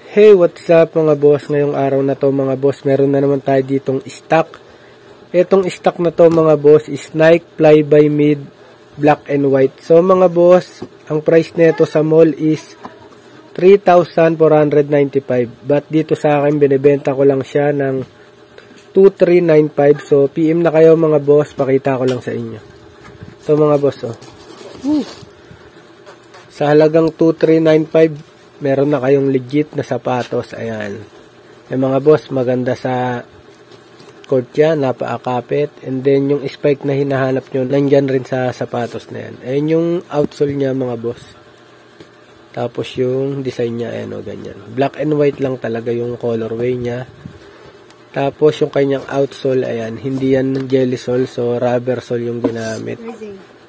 Hey, what's up mga boss? Ngayong araw na to mga boss, meron na naman tayo ditong stock. Etong stock na to mga boss is Nike Fly by Mid black and white. So mga boss, ang price nito sa mall is 3,495. But dito sa akin, binibenta ko lang siya ng 2,395. So PM na kayo mga boss, pakita ko lang sa inyo. So mga boss, oh. Sa halagang 2,395, meron na kayong legit na sapatos. Ayan. Yung mga boss, maganda sa court yan, napaakapit. And then, yung spike na hinahanap nyo, nandyan rin sa sapatos na yan. Ayan yung outsole niya, mga boss. Tapos, yung design niya, ayan o, ganyan. Black and white lang talaga yung colorway niya. Tapos, yung kanyang outsole, ayan, hindi yan jelly sole, so rubber sole yung ginamit.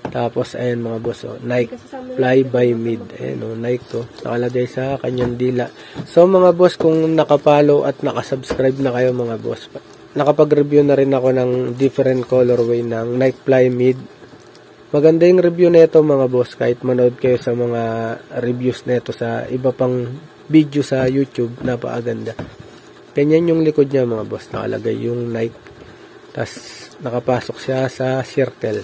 Tapos, ayan mga boss, oh, Nike Fly by Mid. Ayan, oh, Nike to. Nakalagay sa kanyang dila. So, mga boss, kung nakapollow at nakasubscribe na kayo mga boss, nakapag-review na rin ako ng different colorway ng Nike Fly Mid. Maganda yung review nito mga boss, kahit manood kayo sa mga reviews nito sa iba pang video sa YouTube, napakaganda. Ganyan yung likod niya mga boss, nakalagay yung Nike. Tapos, nakapasok siya sa circle.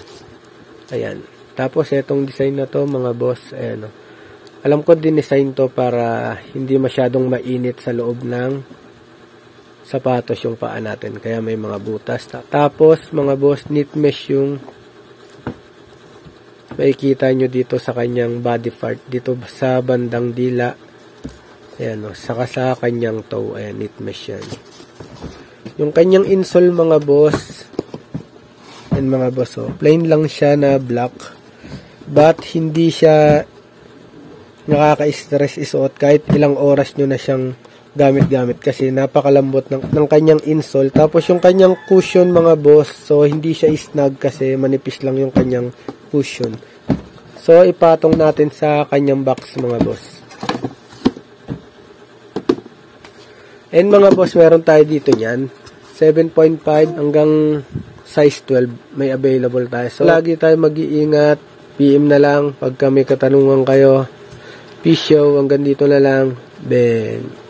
Ayan. Tapos, itong design na to, mga boss, ayan o. Alam ko din-design to para hindi masyadong mainit sa loob ng sapatos yung paa natin. Kaya may mga butas. Tapos, mga boss, knit mesh yung makikita nyo dito sa kanyang body part. Dito sa bandang dila. Ayan o. Saka sa kanyang toe. Ayan, knit mesh yan. Yung kanyang insole, mga boss, and mga boss, oh, plain lang siya na black, but hindi siya nakaka-stress isuot kahit ilang oras nyo na siyang gamit-gamit kasi napakalambot ng kanyang insole. Tapos yung kanyang cushion mga boss, so hindi siya snug kasi manipis lang yung kanyang cushion. So ipatong natin sa kanyang box mga boss. And mga boss, meron tayo dito niyan 7.5 hanggang size 12 may available tayo. So, lagi tayo mag-iingat. PM na lang pag may katanungan kayo. Peace show. Hanggang dito na lang. Bang.